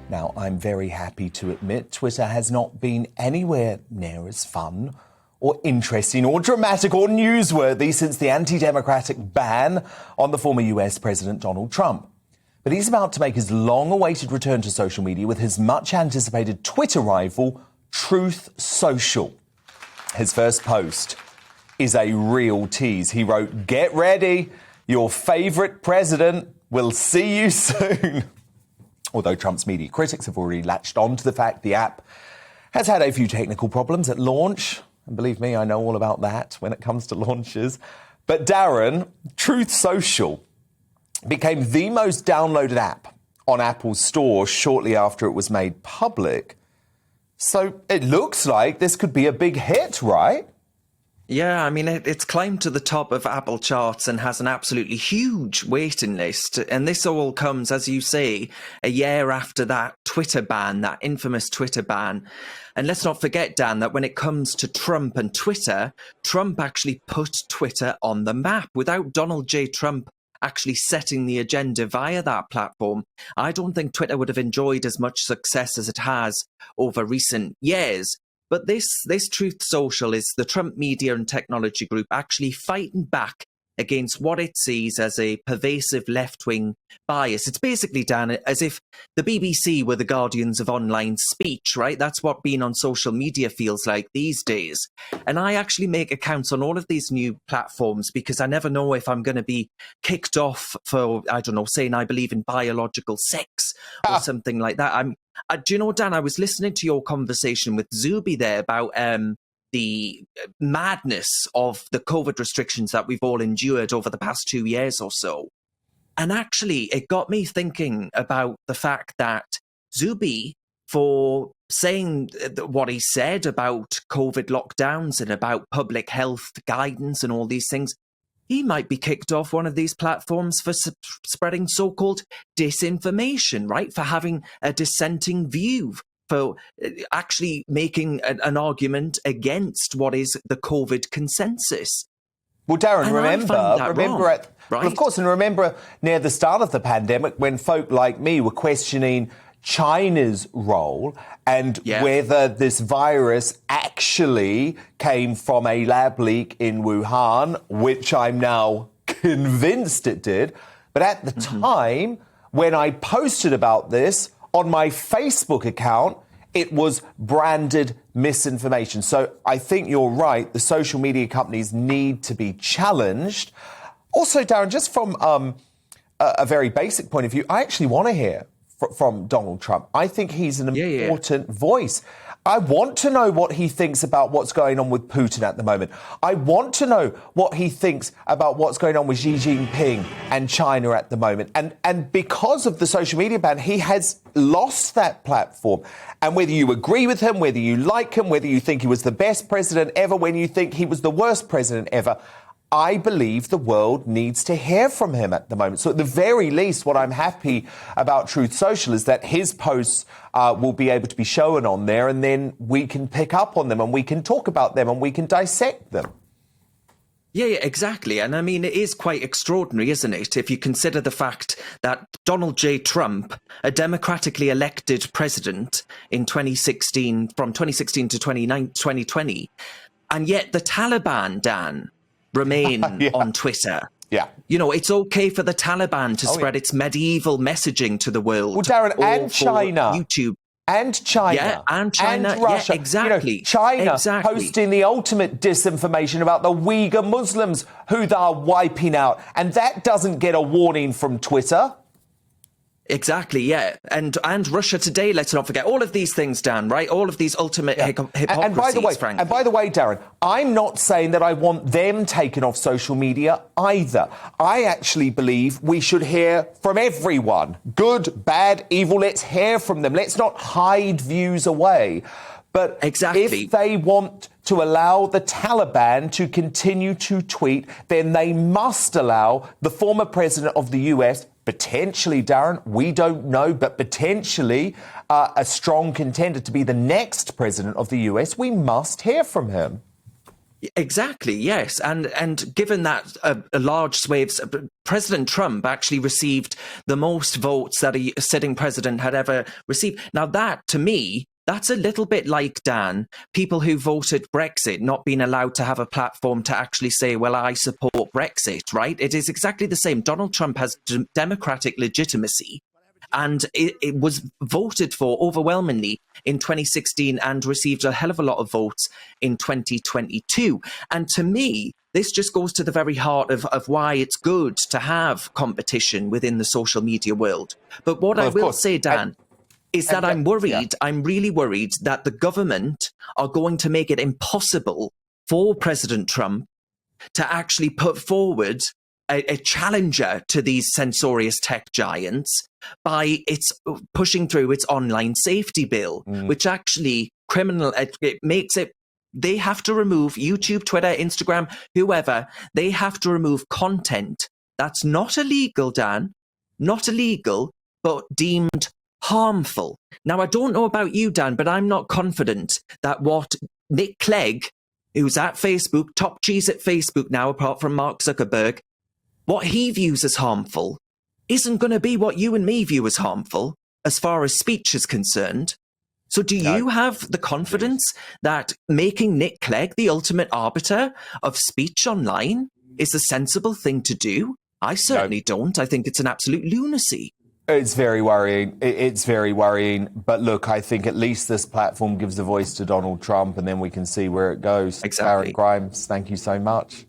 Now, I'm very happy to admit Twitter has not been anywhere near as fun or interesting or dramatic or newsworthy since the anti-democratic ban on the former US President Donald Trump. But he's about to make his long-awaited return to social media with his much-anticipated Twitter rival, Truth Social. His first post is a real tease. He wrote, "Get ready, your favourite president will see you soon." Although Trump's media critics have already latched on to the fact the app has had a few technical problems at launch. And believe me, I know all about that when it comes to launches. But Darren, Truth Social became the most downloaded app on Apple's store shortly after it was made public. So it looks like this could be a big hit, right? Yeah, I mean, it's climbed to the top of Apple charts and has an absolutely huge waiting list. And this all comes, as you say, a year after that Twitter ban, that infamous Twitter ban. And let's not forget, Dan, that when it comes to Trump and Twitter, Trump actually put Twitter on the map. Without Donald J. Trump actually setting the agenda via that platform, I don't think Twitter would have enjoyed as much success as it has over recent years. But this Truth Social is the Trump Media and Technology Group actually fighting back against what it sees as a pervasive left-wing bias. It's basically, Dan, as if the BBC were the guardians of online speech, right? That's what being on social media feels like these days. And I actually make accounts on all of these new platforms because I never know if I'm going to be kicked off for, I don't know, saying I believe in biological sex or something like that. Do you know, Dan, I was listening to your conversation with Zuby there about the madness of the COVID restrictions that we've all endured over the past 2 years or so. And actually, it got me thinking about the fact that Zuby, for saying what he said about COVID lockdowns and about public health guidance and all these things, he might be kicked off one of these platforms for spreading so-called disinformation, right? For having a dissenting view, for actually making an argument against what is the COVID consensus. Well, Darren, remember near the start of the pandemic when folk like me were questioning China's role and whether this virus actually came from a lab leak in Wuhan, which I'm now convinced it did. But at the time, when I posted about this on my Facebook account, it was branded misinformation. So I think you're right. The social media companies need to be challenged. Also, Darren, just from a very basic point of view, I actually want to hear from Donald Trump. I think he's an important voice. I want to know what he thinks about what's going on with Putin at the moment. I want to know what he thinks about what's going on with Xi Jinping and China at the moment. And because of the social media ban, he has lost that platform. And whether you agree with him, whether you like him, whether you think he was the best president ever, when you think he was the worst president ever, I believe the world needs to hear from him at the moment. So at the very least, what I'm happy about Truth Social is that his posts will be able to be shown on there, and then we can pick up on them and we can talk about them and we can dissect them. Yeah, exactly. And I mean, it is quite extraordinary, isn't it? If you consider the fact that Donald J. Trump, a democratically elected president in 2016, from 2016 to 2020, and yet the Taliban, Dan, remain on Twitter. Yeah. You know, it's okay for the Taliban to spread its medieval messaging to the world. Well, Darren, and China. YouTube. And China. Yeah, and China. And Russia. Yeah, exactly. You know, China posting the ultimate disinformation about the Uyghur Muslims who they're wiping out. And that doesn't get a warning from Twitter. Exactly, yeah. And Russia Today, let's not forget. All of these things, Dan, right? All of these ultimate hypocrisies, and by the way, Darren, I'm not saying that I want them taken off social media either. I actually believe we should hear from everyone. Good, bad, evil, let's hear from them. Let's not hide views away. But if they want to allow the Taliban to continue to tweet, then they must allow the former president of the US, potentially, Darren, we don't know, but potentially a strong contender to be the next president of the US. We must hear from him. Exactly, yes. And given that a large swathes, President Trump actually received the most votes that a sitting president had ever received. Now that, to me, that's a little bit like, Dan, people who voted Brexit not being allowed to have a platform to actually say, well, I support Brexit, right? It is exactly the same. Donald Trump has democratic legitimacy. And it was voted for overwhelmingly in 2016 and received a hell of a lot of votes in 2022. And to me, this just goes to the very heart of why it's good to have competition within the social media world. But what I will say, Dan, is that I'm worried, I'm really worried that the government are going to make it impossible for President Trump to actually put forward a challenger to these censorious tech giants by its pushing through its online safety bill, which actually it makes it, they have to remove YouTube, Twitter, Instagram, whoever, they have to remove content that's not illegal, Dan, not illegal, but deemed harmful. Now, I don't know about you, Dan, but I'm not confident that what Nick Clegg, who's at Facebook, top cheese at Facebook now, apart from Mark Zuckerberg, what he views as harmful isn't going to be what you and me view as harmful as far as speech is concerned. So do you have the confidence that making Nick Clegg the ultimate arbiter of speech online is a sensible thing to do? I certainly don't. I think it's an absolute lunacy. It's very worrying. It's very worrying. But look, I think at least this platform gives a voice to Donald Trump, and then we can see where it goes. Exactly. Darren Grimes, thank you so much.